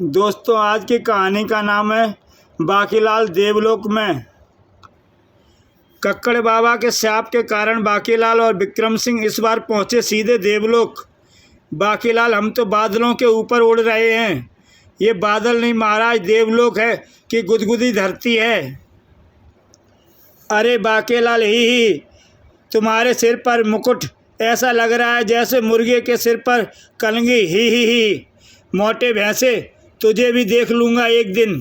दोस्तों, आज की कहानी का नाम है बाकीलाल देवलोक में। कक्कड़ बाबा के शाप के कारण बाकीलाल और विक्रम सिंह इस बार पहुंचे सीधे देवलोक। बाकीलाल, हम तो बादलों के ऊपर उड़ रहे हैं। ये बादल नहीं महाराज, देवलोक है कि गुदगुदी धरती है। अरे बाकीलाल, ही तुम्हारे सिर पर मुकुट ऐसा लग रहा है जैसे मुर्गे के सिर पर कलंगी। ही मोटे भैंसे, तुझे भी देख लूँगा एक दिन।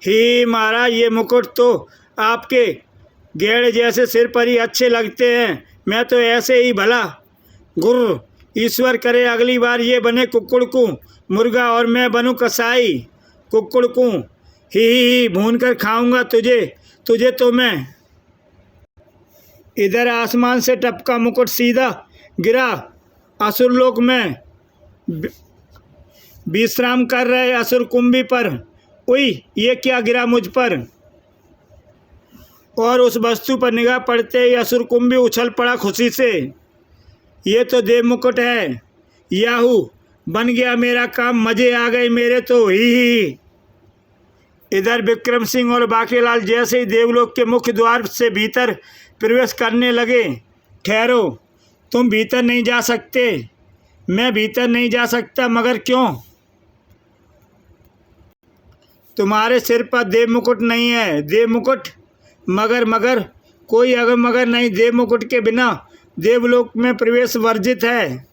ही महाराज, ये मुकुट तो आपके गेड़ जैसे सिर पर ही अच्छे लगते हैं। मैं तो ऐसे ही भला। गुर्र, ईश्वर करे अगली बार ये बने कुक्कुड़कू मुर्गा और मैं बनूं कसाई। कुक्कुड़कू, ही भून कर खाऊंगा तुझे तो मैं। इधर आसमान से टपका मुकुट सीधा गिरा असुरलोक में। विश्राम कर रहे असुर कुंभी पर। उई, ये क्या गिरा मुझ पर। और उस वस्तु पर निगाह पड़ते ही असुर कुंभी उछल पड़ा खुशी से। ये तो देव मुकुट है। याहू, बन गया मेरा काम, मजे आ गए मेरे तो। ही इधर विक्रम सिंह और बाकीलाल जैसे ही देवलोक के मुख्य द्वार से भीतर प्रवेश करने लगे। ठहरो, तुम भीतर नहीं जा सकते। मैं भीतर नहीं जा सकता, मगर क्यों? तुम्हारे सिर पर देव मुकुट नहीं है। देव मुकुट? मगर कोई अगर मगर नहीं। देव मुकुट के बिना देवलोक में प्रवेश वर्जित है।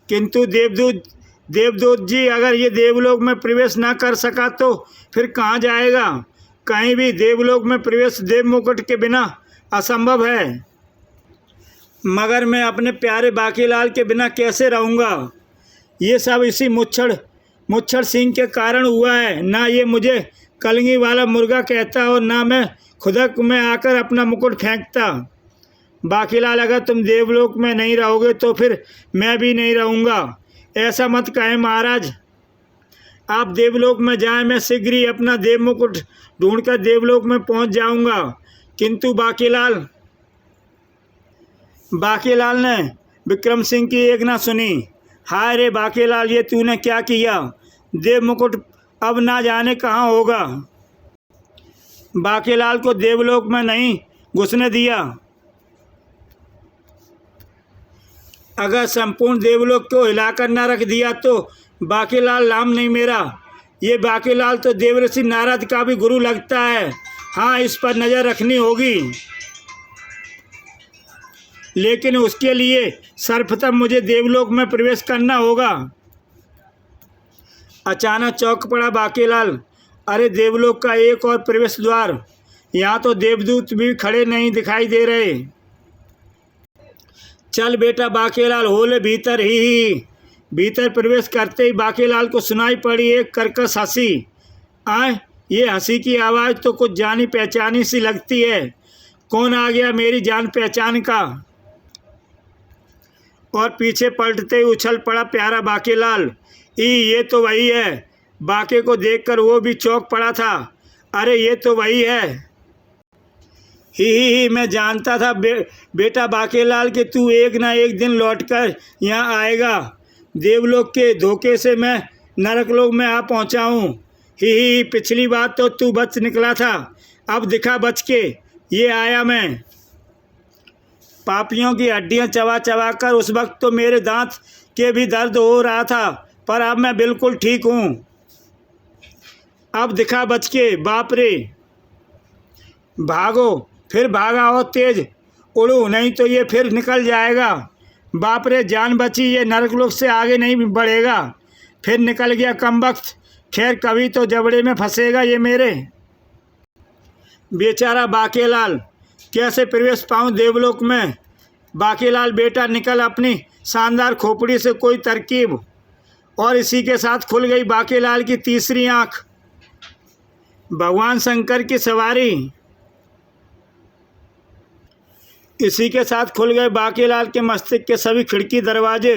किंतु देवदूत जी, अगर ये देवलोक में प्रवेश ना कर सका तो फिर कहाँ जाएगा? कहीं भी देवलोक में प्रवेश देव मुकुट के बिना असंभव है। मगर मैं अपने प्यारे बाकीलाल के बिना कैसे रहूँगा? ये सब इसी मुच्छड़ सिंह के कारण हुआ है। ना ये मुझे कलंगी वाला मुर्गा कहता और ना मैं खुदक में आकर अपना मुकुट फेंकता। बाकीलाल, अगर तुम देवलोक में नहीं रहोगे तो फिर मैं भी नहीं रहूँगा। ऐसा मत कहें महाराज। आप देवलोक में जाएं, मैं शीघ्र ही अपना देव मुकुट ढूंढकर देवलोक में पहुंच जाऊंगा। किंतु बाकीलाल ने विक्रम सिंह की एक ना सुनी। हाय रे बाकीलाल, ये तूने क्या किया? देव मुकुट अब ना जाने कहाँ होगा। बाकीलाल को देवलोक में नहीं घुसने दिया। अगर संपूर्ण देवलोक को हिलाकर न रख दिया तो बाकीलाल नाम नहीं मेरा। ये बाकीलाल तो देवऋषि नारद का भी गुरु लगता है। हाँ, इस पर नज़र रखनी होगी। लेकिन उसके लिए सर्वप्रथम मुझे देवलोक में प्रवेश करना होगा। अचानक चौंक पड़ा बाकीलाल। अरे, देवलोक का एक और प्रवेश द्वार। यहाँ तो देवदूत भी खड़े नहीं दिखाई दे रहे। चल बेटा बाकीलाल, हो ले भीतर। ही भीतर प्रवेश करते ही बाकीलाल को सुनाई पड़ी एक कर्कश हंसी। ये हंसी की आवाज़ तो कुछ जानी पहचानी सी लगती है। कौन आ गया मेरी जान पहचान का? और पीछे पलटते ही उछल पड़ा प्यारा बाकीलाल। ये तो वही है। बाकी को देखकर वो भी चौंक पड़ा था। अरे, ये तो वही है। ही मैं जानता था बेटा बाकीलाल कि तू एक ना एक दिन लौटकर यहाँ आएगा। देवलोक के धोखे से मैं नरकलोक में आ पहुँचा हूँ। ही पिछली बार तो तू बच निकला था, अब दिखा बच के। ये आया मैं। पापियों की हड्डियाँ चबा कर उस वक्त तो मेरे दांत के भी दर्द हो रहा था, पर अब मैं बिल्कुल ठीक हूँ। अब दिखा बच के। बाप रे, भागो। फिर भागा और तेज उड़ू, नहीं तो ये फिर निकल जाएगा। बाप रे, जान बची। ये नरकलोक से आगे नहीं बढ़ेगा। फिर निकल गया कमबख्त। खैर, कभी तो जबड़े में फंसेगा ये मेरे। बेचारा बाकीलाल, कैसे प्रवेश पाऊँ देवलोक में? बाकीलाल बेटा, निकल अपनी शानदार खोपड़ी से कोई तरकीब। और इसी के साथ खुल गई बाकीलाल की तीसरी आँख। भगवान शंकर की सवारी। इसी के साथ खुल गए बाकीलाल के मस्तिष्क के सभी खिड़की दरवाजे।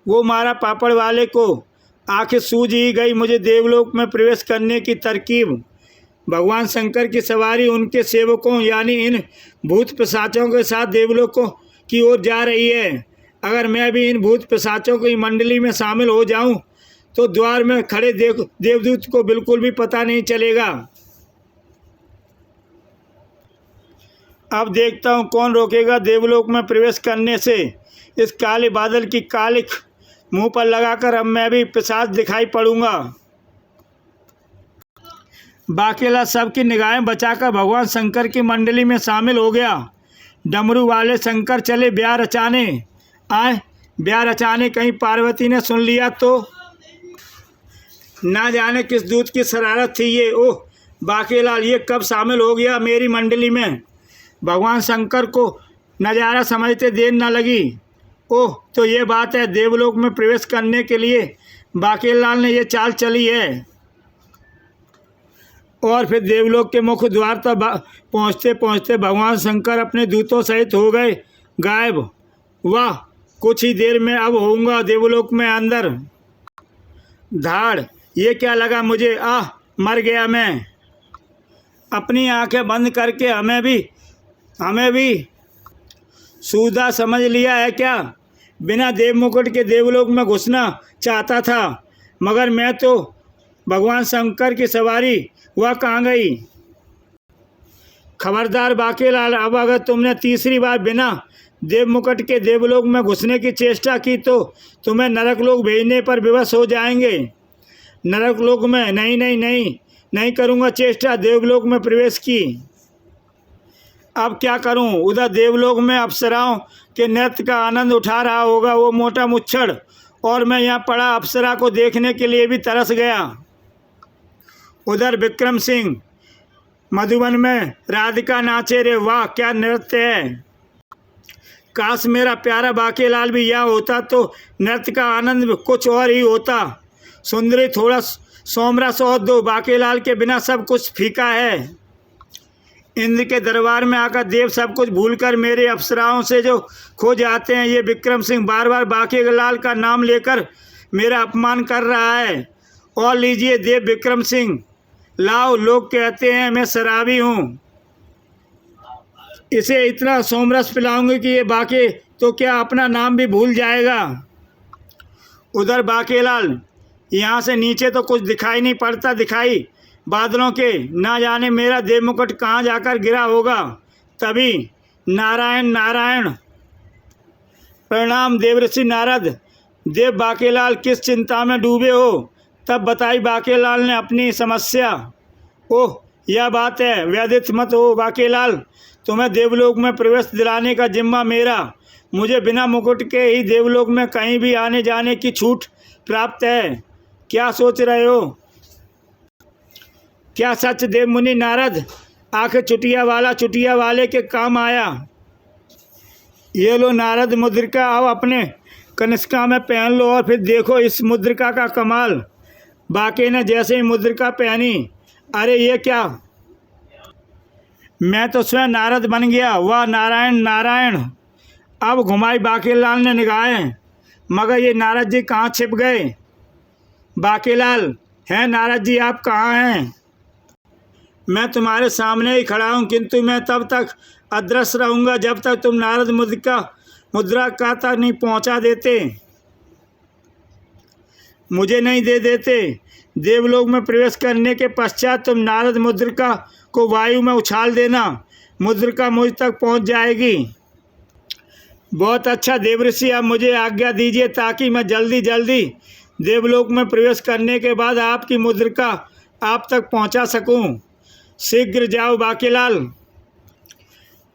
वो मारा पापड़ वाले को आखिर सूझ ही गई मुझे देवलोक में प्रवेश करने की तरकीब। भगवान शंकर की सवारी उनके सेवकों यानी इन भूत पिशाचों के साथ देवलोकों की ओर जा रही है। अगर मैं भी इन भूत पिशाचों की मंडली में शामिल हो जाऊं तो द्वार में खड़े देवदूत को बिल्कुल भी पता नहीं चलेगा। अब देखता हूं कौन रोकेगा देवलोक में प्रवेश करने से। इस काले बादल की कालिख मुंह पर लगाकर अब मैं भी पिशाच दिखाई पड़ूंगा। बाकेला सबकी निगाहें बचाकर भगवान शंकर की मंडली में शामिल हो गया। डमरू वाले शंकर चले ब्याह रचाने। ब्याह रचाने कहीं पार्वती ने सुन लिया तो ना जाने किस दूत की शरारत थी ये। ओह बाकेलाल, ये कब शामिल हो गया मेरी मंडली में। भगवान शंकर को नज़ारा समझते देर न लगी। ओह तो ये बात है, देवलोक में प्रवेश करने के लिए बाकेलाल ने ये चाल चली है। और फिर देवलोक के मुख्य द्वार तक पहुँचते पहुँचते भगवान शंकर अपने दूतों सहित हो गए गायब। वाह, कुछ ही देर में अब होऊंगा देवलोक में अंदर। धाड़, ये क्या लगा मुझे। मर गया मैं। अपनी आंखें बंद करके हमें भी सूदा समझ लिया है क्या। बिना देव मुकुट के देवलोक में घुसना चाहता था, मगर मैं तो भगवान शंकर की सवारी वह कहाँ गई। खबरदार बाकेलाल, अब अगर तुमने तीसरी बार बिना देव मुकुट के देवलोक में घुसने की चेष्टा की तो तुम्हें नरकलोक भेजने पर विवश हो जाएंगे। नरकलोक में नहीं करूँगा चेष्टा देवलोक में प्रवेश की। अब क्या करूं। उधर देवलोक में अप्सराओं के नृत्य का आनंद उठा रहा होगा वो मोटा मुच्छड़, और मैं यहाँ पड़ा अप्सरा को देखने के लिए भी तरस गया। उधर विक्रम सिंह मधुबन में राधिका नाचे रे, वाह क्या नृत्य है। काश मेरा प्यारा बाकेलाल भी यहाँ होता तो नृत्य का आनंद कुछ और ही होता। सुंदरी थोड़ा सोमरस और दो, बाकेलाल के बिना सब कुछ फीका है। इंद्र के दरबार में आकर देव सब कुछ भूलकर मेरे अप्सराओं से जो खो जाते हैं। ये विक्रम सिंह बार बार बाकेलाल का नाम लेकर मेरा अपमान कर रहा है। और लीजिए देव विक्रम सिंह, लाओ, लोग कहते हैं मैं शराबी हूँ। इसे इतना सोमरस पिलाऊंगी कि ये बाके तो क्या अपना नाम भी भूल जाएगा। उधर बाकेलाल, यहाँ से नीचे तो कुछ दिखाई नहीं पड़ता, दिखाई बादलों के। ना जाने मेरा देव मुकुट कहाँ जाकर गिरा होगा। तभी नारायण नारायण, प्रणाम देवऋषि नारद। देव बाकेलाल, किस चिंता में डूबे हो। तब बताई बाकेलाल ने अपनी समस्या। ओह यह बात है, व्यथित मत हो बाकेलाल, तुम्हें देवलोक में प्रवेश दिलाने का जिम्मा मेरा। मुझे बिना मुकुट के ही देवलोक में कहीं भी आने जाने की छूट प्राप्त है। क्या सोच रहे हो। क्या सच देव मुनि नारद। आखिर चुटिया वाले के काम आया। ये लो नारद मुद्रिका, अब अपने कनिष्का में पहन लो और फिर देखो इस मुद्रिका का कमाल। बाके ने जैसे ही मुद्रिका पहनी, अरे ये क्या, मैं तो स्वयं नारद बन गया। वाह नारायण नारायण। अब घुमाई बाकेलाल ने निगाहें, मगर ये नारद जी कहाँ छिप गए। बाकेलाल, हैं नारद जी, आप कहाँ हैं। मैं तुम्हारे सामने ही खड़ा हूँ, किंतु मैं तब तक अदृश्य रहूँगा जब तक तुम नारद मुद्रा का तक नहीं पहुँचा देते, मुझे नहीं दे देते। देवलोक में प्रवेश करने के पश्चात तुम नारद मुद्रिका को वायु में उछाल देना, मुद्रिका मुझ तक पहुँच जाएगी। बहुत अच्छा देवऋषि, अब मुझे आज्ञा दीजिए ताकि मैं जल्दी देवलोक में प्रवेश करने के बाद आपकी मुद्रिका आप तक पहुँचा सकूँ। शीघ्र जाओ बाकेलाल।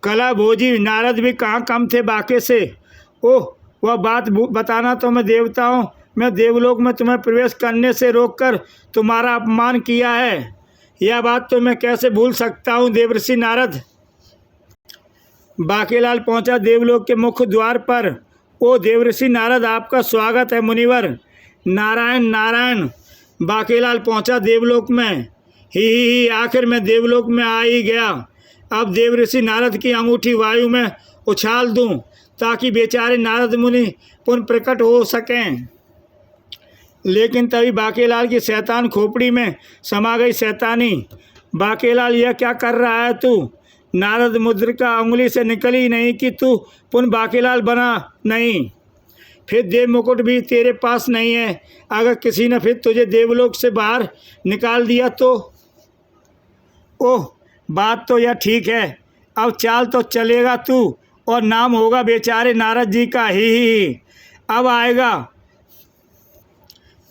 कला भोजी नारद भी कहाँ कम थे बाके से। ओह वह बात बताना तो मैं देवलोक में तुम्हें प्रवेश करने से रोककर तुम्हारा अपमान किया है। यह बात तो मैं कैसे भूल सकता हूँ देवऋषि नारद। बाकेलाल पहुँचा देवलोक के मुख्य द्वार पर। ओ देवऋषि नारद, आपका स्वागत है मुनिवर। नारायण नारायण। बाकेलाल पहुँचा देवलोक में। ही आखिर मैं देवलोक में आ ही गया। अब देवऋषि नारद की अंगूठी वायु में उछाल दूं ताकि बेचारे नारद मुनि पुनः प्रकट हो सकें। लेकिन तभी बाकेलाल की शैतान खोपड़ी में समा गई शैतानी। बाकेलाल, यह क्या कर रहा है तू। नारद मुद्रिका उंगली से निकली नहीं कि तू पुनः बाकेलाल बना नहीं। फिर देव मुकुट भी तेरे पास नहीं है। अगर किसी ने फिर तुझे देवलोक से बाहर निकाल दिया तो? ओह, बात तो यह ठीक है। अब चाल तो चलेगा तू और नाम होगा बेचारे नारद जी का ही। अब आएगा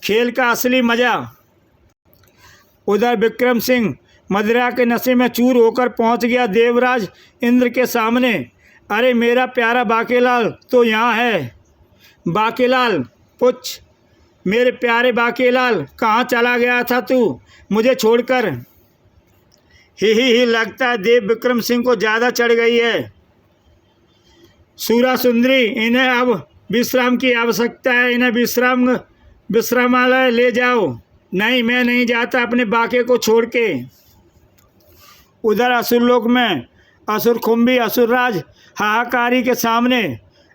खेल का असली मजा। उधर विक्रम सिंह मदिरा के नशे में चूर होकर पहुंच गया देवराज इंद्र के सामने। अरे मेरा प्यारा बाकेलाल तो यहाँ है। बाकेलाल, पूछ मेरे प्यारे बाकेलाल, कहाँ चला गया था तू मुझे छोड़कर? ही लगता है देव विक्रम सिंह को ज़्यादा चढ़ गई है। सूरा सुंदरी, इन्हें अब विश्राम की आवश्यकता है। इन्हें विश्रामालय ले जाओ। नहीं, मैं नहीं जाता अपने बाके को छोड़ के। उधर असुरलोक में असुर खुम्बी असुरराज हाहाकारी के सामने।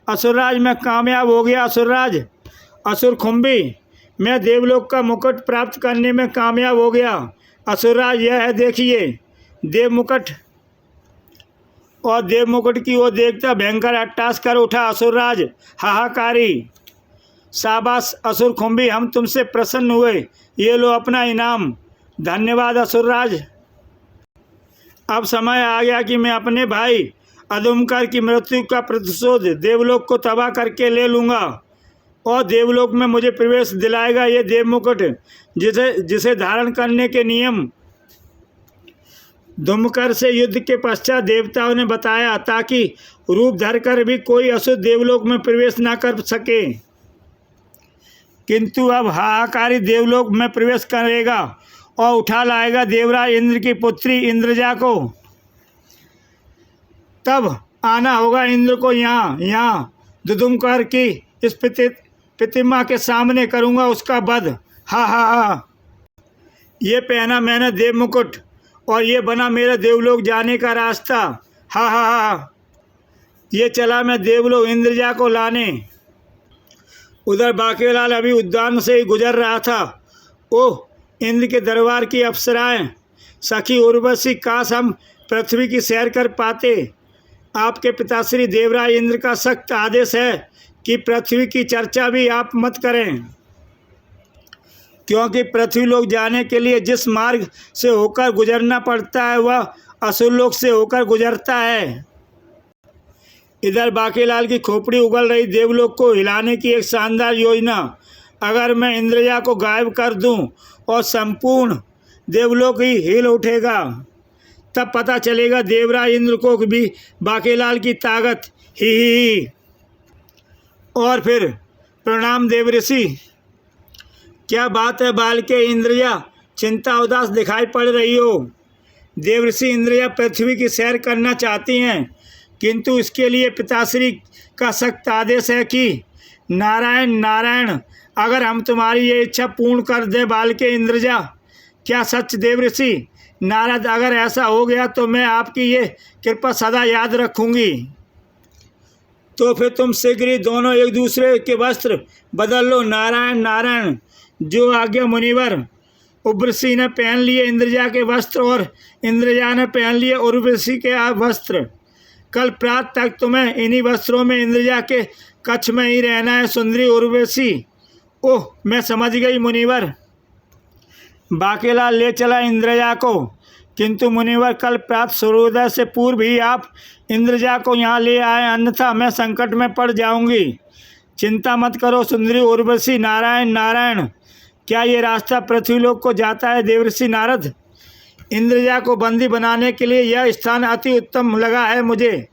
असुरराज, मैं कामयाब हो गया असुरराज। असुर खुम्बी, मैं देवलोक का मुकुट प्राप्त करने में कामयाब हो गया। असुरराज, यह है देखिए देव मुकुट। और देव मुकुट की ओर देखता भयंकर अट्टहास कर उठा असुरराज हाहाकारी। शाबाश असुर खुम्बी, हम तुमसे प्रसन्न हुए। ये लो अपना इनाम। धन्यवाद असुरराज। अब समय आ गया कि मैं अपने भाई अदुमकर की मृत्यु का प्रतिशोध देवलोक को तबाह करके ले लूँगा और देवलोक में मुझे प्रवेश दिलाएगा ये देव मुकुट, जिसे धारण करने के नियम धुमकर से युद्ध के पश्चात देवताओं ने बताया, ताकि रूप धरकर भी कोई असुर देवलोक में प्रवेश ना कर सके। किंतु अब हाहाकारी देवलोक में प्रवेश करेगा और उठा लाएगा देवराज इंद्र की पुत्री इंद्रजा को। तब आना होगा इंद्र को यहाँ दुदुमकर की इस प्रतिमा के सामने करूँगा उसका वध। हा। ये पहना मैंने देव मुकुट और ये बना मेरा देवलोक जाने का रास्ता। हा। ये चला मैं देवलोक इंद्रजा को लाने। उधर बाकेलाल अभी उद्यान से ही गुजर रहा था। ओह, इंद्र के दरबार की अप्सराएं, सखी उर्वशी, काश हम पृथ्वी की सैर कर पाते। आपके पिताश्री देवराज इंद्र का सख्त आदेश है कि पृथ्वी की चर्चा भी आप मत करें, क्योंकि पृथ्वी लोक जाने के लिए जिस मार्ग से होकर गुजरना पड़ता है वह असुरलोक से होकर गुजरता है। इधर बाकेलाल की खोपड़ी उगल रही देवलोक को हिलाने की एक शानदार योजना। अगर मैं इंद्रजा को गायब कर दूं और संपूर्ण देवलोक ही हिल उठेगा, तब पता चलेगा देवराज इंद्र को भी बाकेलाल की ताकत ही। और फिर प्रणाम देवऋषि। क्या बात है बालके इंद्रजा, चिंता उदास दिखाई पड़ रही हो। देवऋषि इंद्रजा पृथ्वी की सैर करना चाहती हैं, किंतु इसके लिए पिताश्री का सख्त आदेश है कि नारायण, अगर हम तुम्हारी ये इच्छा पूर्ण कर दें बालके इंद्रजा। क्या सच देवऋषि? नारद, अगर ऐसा हो गया तो मैं आपकी ये कृपा सदा याद रखूंगी। तो फिर तुम शीघ्र ही दोनों एक दूसरे के वस्त्र बदल लो। नारायण। जो आज्ञा मुनिवर। उर्वशी ने पहन लिए इंद्रजा के वस्त्र और इंद्रजा ने पहन लिए उर्वशी के वस्त्र। कल प्रात तक तुम्हें इन्हीं वस्त्रों में इंद्रजा के कक्ष में ही रहना है सुंदरी उर्वशी। ओह, मैं समझ गई मुनिवर। बाकेलाल ले चला इंद्रजा को, किंतु मुनिवर कल प्रातः सूर्योदय से पूर्व ही आप इंद्रजा को यहाँ ले आए, अन्यथा मैं संकट में पड़ जाऊंगी। चिंता मत करो सुंदरी उर्वशी। नारायण। क्या ये रास्ता पृथ्वीलोक को जाता है देवर्षि नारद? इंद्रजा को बंदी बनाने के लिए यह स्थान अति उत्तम लगा है मुझे।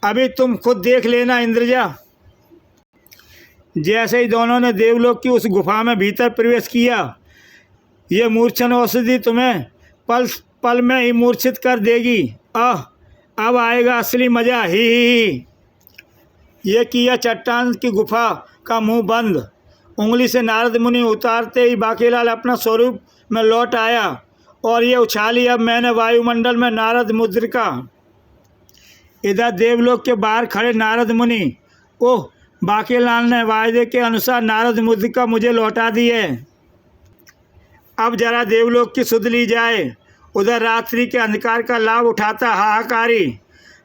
अभी तुम खुद देख लेना इंद्रजा। जैसे ही दोनों ने देवलोक की उस गुफा में भीतर प्रवेश किया, ये मूर्छन औषधि तुम्हें पल में ही मूर्छित कर देगी। अब आएगा असली मजा ही। ये किया चट्टान की गुफा का मुंह बंद। उंगली से नारद मुनि उतारते ही बाकेलाल अपना स्वरूप में लौट आया और ये उछाली। अब मैंने वायुमंडल में नारद मुद्रिका। इधर देवलोक के बाहर खड़े नारद मुनि। ओह, बाकेलाल ने वायदे के अनुसार नारद मुद्रिका मुझे लौटा दी है। अब जरा देवलोक की सुध ली जाए। उधर रात्रि के अंधकार का लाभ उठाता हाहाकारी।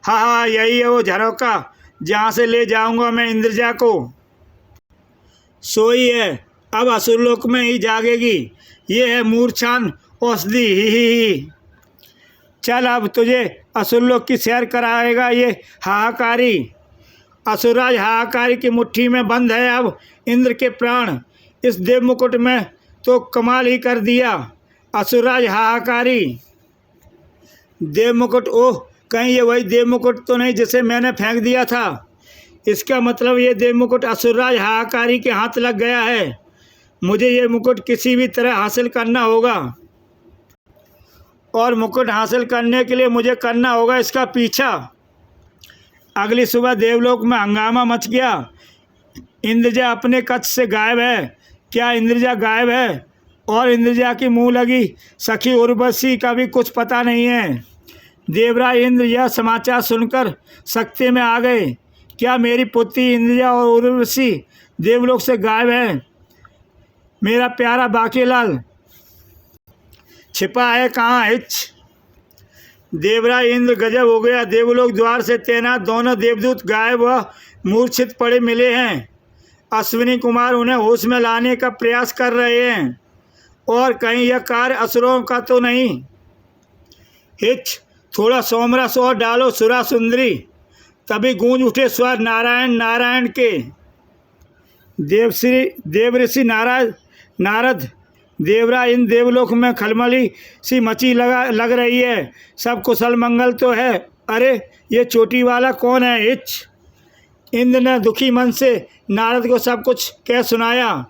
हा, यही है वो झरोका जहाँ से ले जाऊंगा मैं इंद्रजा को। सोई है, अब असुरलोक में ही जागेगी। ये है मूर्छान औषधि। ही। चल अब तुझे असुरलोक की सैर कराएगा ये हाहाकारी। असुरराज हाहाकारी की मुट्ठी में बंद है अब इंद्र के प्राण। इस देव मुकुट में तो कमाल ही कर दिया असुरराज हाहाकारी। देव मुकुट, ओह कहीं ये वही देव मुकुट तो नहीं जिसे मैंने फेंक दिया था। इसका मतलब ये देव मुकुट असुरराज हाहाकारी के हाथ लग गया है। मुझे ये मुकुट किसी भी तरह हासिल करना होगा, और मुकुट हासिल करने के लिए मुझे करना होगा इसका पीछा। अगली सुबह देवलोक में हंगामा मच गया। इंद्रजा अपने कक्ष से गायब है। क्या इंद्रजा गायब है? और इंद्रजा की मुँह लगी सखी उर्वशी का भी कुछ पता नहीं है। देवराज इंद्र यह समाचार सुनकर सख्ते में आ गए। क्या मेरी पुत्री इंद्रजा और उर्वशी देवलोक से गायब है? मेरा प्यारा बाकीलाल छिपा है कहाँ? हिच। देवराज इंद्र गजब हो गया। देवलोक द्वार से तैनात दोनों देवदूत गायब व मूर्छित पड़े मिले हैं। अश्विनी कुमार उन्हें होश में लाने का प्रयास कर रहे हैं, और कहीं यह कार्य असुरों का तो नहीं। हिच, थोड़ा सोमरस और डालो सुरा सुंदरी। तभी गूंज उठे स्वर नारायण नारायण के। देवऋषि नारद, देवराज इन देवलोक में खलबली सी मची लग रही है। सब कुशल मंगल तो है। अरे ये चोटी वाला कौन है? हिच। इंद्र ने दुखी मन से नारद को सब कुछ कह सुनाया।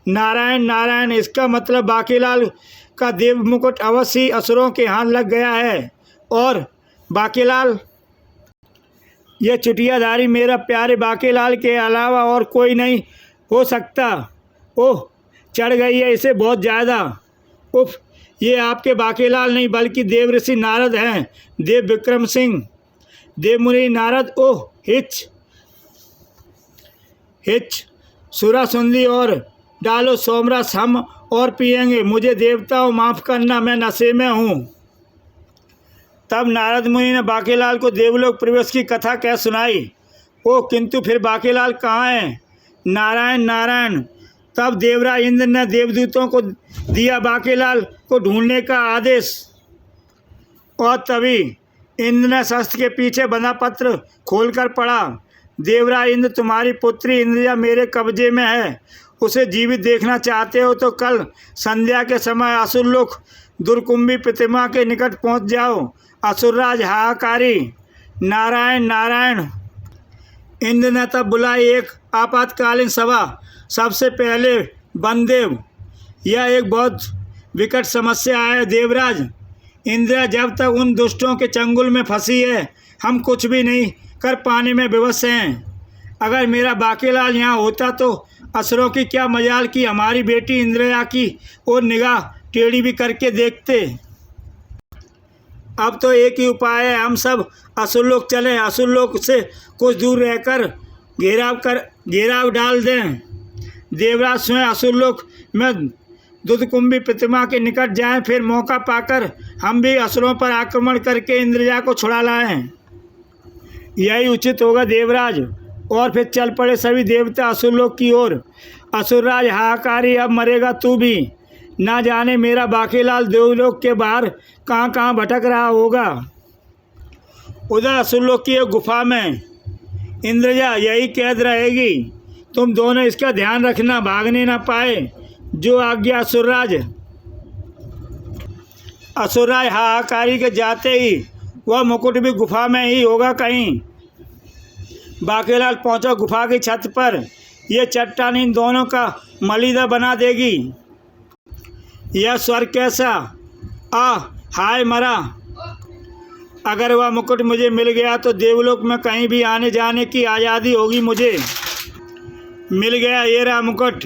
नारायण नारायण, इसका मतलब बाकीलाल का देव मुकुट अवश्य ही असुरों के हाथ लग गया है। और बाकीलाल, यह चुटियाधारी मेरा प्यारे बाकीलाल के अलावा और कोई नहीं हो सकता। ओह, चढ़ गई है इसे बहुत ज़्यादा। उफ, ये आपके बाकीलाल नहीं बल्कि देवऋषि नारद हैं। देव विक्रम सिंह, देवमुनि नारद। ओह, हिच हिच, सुरा सुंदी और डालो सोमरस हम और पिएंगे। मुझे देवताओं माफ़ करना, मैं नशे में हूँ। तब नारद मुनि ने बाकीलाल को देवलोक प्रवेश की कथा कह सुनाई। ओह, किंतु फिर बाकीलाल कहाँ हैं? नारायण नारायण। तब देवराज इंद्र ने देवदूतों को दिया बाकीलाल को ढूंढने का आदेश, और तभी इंद्र ने शस्त्र के पीछे बंधा पत्र खोलकर पढ़ा। देवराज इंद्र, तुम्हारी पुत्री इंद्रजा मेरे कब्जे में है। उसे जीवित देखना चाहते हो तो कल संध्या के समय असुरलोक दुर्कुंभी प्रतिमा के निकट पहुंच जाओ। असुरराज हाहाकारी। नारायण नारायण। इंद्र ने तब बुलाई एक आपातकालीन सभा। सबसे पहले बनदेव, यह एक बहुत विकट समस्या है देवराज। इंद्र जब तक उन दुष्टों के चंगुल में फंसी है, हम कुछ भी नहीं कर पाने में विवश हैं। अगर मेरा बाकीलाल यहाँ होता तो असुरों की क्या मजाल कि हमारी बेटी इंद्रजा की और निगाह टेढ़ी भी करके देखते। अब तो एक ही उपाय है, हम सब असुरलोक चलें। असुरलोक से कुछ दूर रहकर घेराव डाल दें। देवराज स्वयं असुरलोक में दुधकुंभी प्रतिमा के निकट जाएं, फिर मौका पाकर हम भी असुरों पर आक्रमण करके इंद्रजा को छुड़ा लाएं। यही उचित होगा देवराज। और फिर चल पड़े सभी देवता असुरलोक की ओर। असुरराज हाहाकारी, अब मरेगा तू भी। ना जाने मेरा बाकीलाल देवलोक के बाहर कहाँ कहाँ भटक रहा होगा। उधर असुरलोक की एक गुफा में इंद्रजा यही कैद रहेगी। तुम दोनों इसका ध्यान रखना, भागने ना पाए। जो आज्ञा असुरराज। असुरराज हाहाकारी के जाते ही वह मुकुट भी गुफा में ही होगा कहीं। बाकीलाल पहुंचा गुफा की छत पर। यह चट्टान इन दोनों का मलिदा बना देगी। यह स्वर कैसा? हाय मरा। अगर वह मुकुट मुझे मिल गया तो देवलोक में कहीं भी आने जाने की आज़ादी होगी मुझे। मिल गया, ये रहा मुकुट।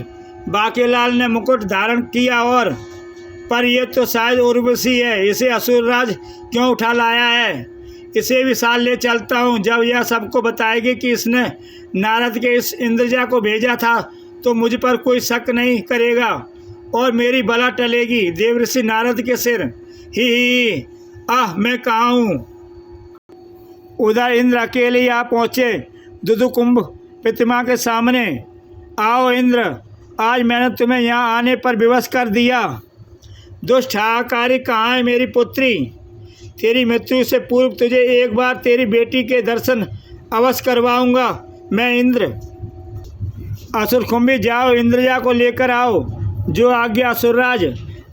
बाकीलाल ने मुकुट धारण किया और पर यह तो शायद उर्वशी है। इसे असुरराज क्यों उठा लाया है? इसे भी साथ ले चलता हूँ। जब यह सबको बताएगी कि इसने नारद के इस इंद्रजा को भेजा था तो मुझ पर कोई शक नहीं करेगा और मेरी बला टलेगी देवऋषि नारद के सिर। ही मैं कहाँ हूँ? उधर इंद्र अकेले ही आ पहुँचे दुधुकुंभ प्रतिमा के सामने। आओ इंद्र, आज मैंने तुम्हें यहाँ आने पर विवश कर दिया। दुष्ट हाहाकारी, कहाँ है मेरी पुत्री? तेरी मृत्यु से पूर्व तुझे एक बार तेरी बेटी के दर्शन अवश्य करवाऊंगा मैं इंद्र। असुरकुंभी, जाओ इंद्रजा को लेकर आओ, जो आज्ञा असुरराज।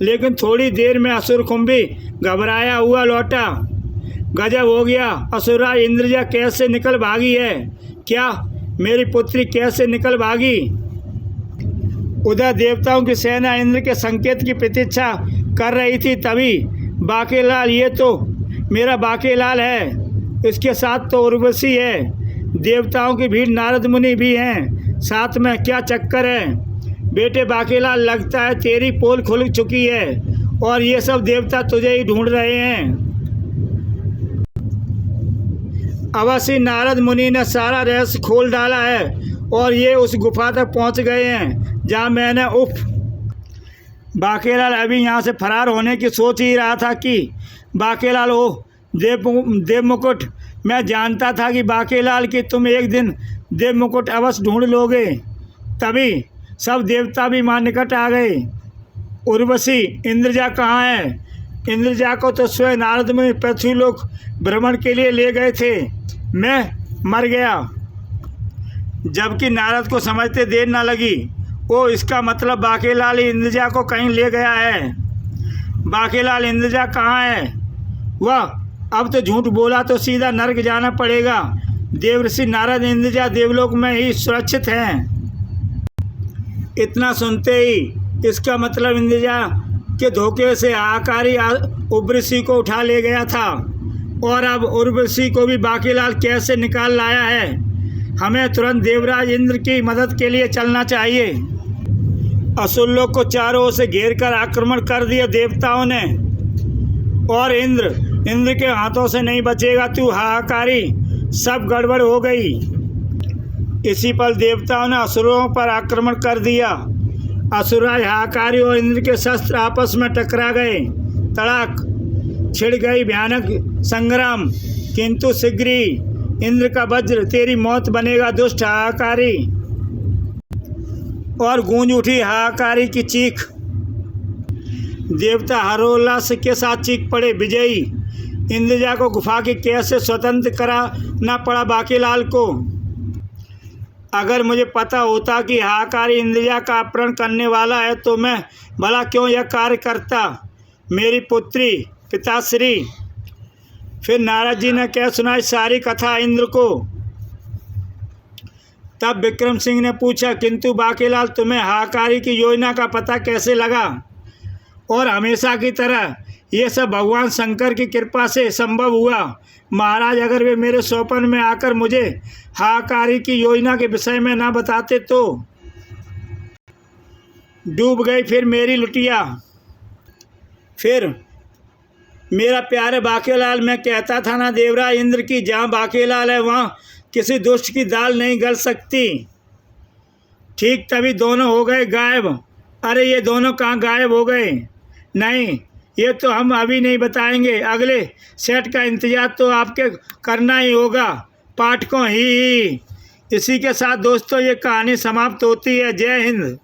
लेकिन थोड़ी देर में असुरकुंभी घबराया हुआ लौटा। गजब हो गया, असुरराज, इंद्रजा कैसे निकल भागी है? क्या मेरी पुत्री कैसे निकल भागी? उधर देवताओं की सेना इंद्र के संकेत की प्रतीक्षा कर रही थी। तभी बांकेलाल, ये तो मेरा बांकेलाल है, इसके साथ तो उर्वशी है, देवताओं की भीड़, नारद मुनि भी हैं साथ में, क्या चक्कर है? बेटे बांकेलाल, लगता है तेरी पोल खुल चुकी है और ये सब देवता तुझे ही ढूंढ रहे हैं। अवश्य नारद मुनि ने सारा रहस्य खोल डाला है और ये उस गुफा तक पहुंच गए हैं जहां मैंने बांकेलाल अभी यहाँ से फरार होने की सोच ही रहा था कि बांकेलाल, ओह देव मुकुट, मैं जानता था कि बांकेलाल कि तुम एक दिन देव मुकुट अवश्य ढूंढ लोगे। तभी सब देवता भी मां निकट आ गए। उर्वशी, इंद्रजा कहाँ है? इंद्रजा को तो स्वयं नारद मुनि पृथ्वीलोक भ्रमण के लिए ले गए थे, मैं मर गया। जबकि नारद को समझते देर न लगी। ओ, इसका मतलब बांकेलाल इंद्रजा को कहीं ले गया है। बांकेलाल, इंद्रजा कहाँ है? वह अब तो झूठ बोला तो सीधा नरक जाना पड़ेगा। देवर्षि नारद इंद्रजा देवलोक में ही सुरक्षित हैं। इतना सुनते ही इसका मतलब इंद्रजा के धोखे से हाहाकारी उर्वशी को उठा ले गया था और अब उर्वशी को भी बांकेलाल कैसे निकाल लाया है। हमें तुरंत देवराज इंद्र की मदद के लिए चलना चाहिए। असुरलोक को चारों ओर से घेर कर आक्रमण कर दिया देवताओं ने और इंद्र के हाथों से नहीं बचेगा तू हाहाकारी, सब गड़बड़ हो गई। इसी पर देवताओं ने असुरों पर आक्रमण कर दिया। असुरराज हाहाकारी और इंद्र के शस्त्र आपस में टकरा गए। तड़ाक छिड़ गई भयानक संग्राम, किंतु शीघ्र ही इंद्र का वज्र, तेरी मौत बनेगा दुष्ट हाहाकारी। और गूंज उठी हाहाकारी की चीख। देवता हरोल्लास के साथ चीख पड़े, विजयी इंद्रजा को गुफा की कैसे स्वतंत्र कराना पड़ा बांकेलाल को। अगर मुझे पता होता कि हाहाकारी इंद्रजा का अपहरण करने वाला है तो मैं भला क्यों यह कार्य करता। मेरी पुत्री, पिताश्री। फिर नारद जी ने क्या सुनाई सारी कथा इंद्र को। तब विक्रम सिंह ने पूछा, किंतु बांकेलाल, तुम्हें हाहाकारी की योजना का पता कैसे लगा? और हमेशा की तरह ये सब भगवान शंकर की कृपा से संभव हुआ। महाराज, अगर वे मेरे स्वप्न में आकर मुझे हाहाकारी की योजना के विषय में ना बताते तो। डूब गई फिर मेरी लुटिया। फिर मेरा प्यारे बांकेलाल, मैं कहता था ना देवराज इंद्र की जहाँ बांकेलाल है वहाँ किसी दुष्ट की दाल नहीं गल सकती। ठीक तभी दोनों हो गए गायब। अरे ये दोनों कहाँ गायब हो गए? नहीं, ये तो हम अभी नहीं बताएंगे, अगले सेट का इंतजार तो आपके करना ही होगा पाठकों ही। इसी के साथ दोस्तों ये कहानी समाप्त होती है। जय हिंद।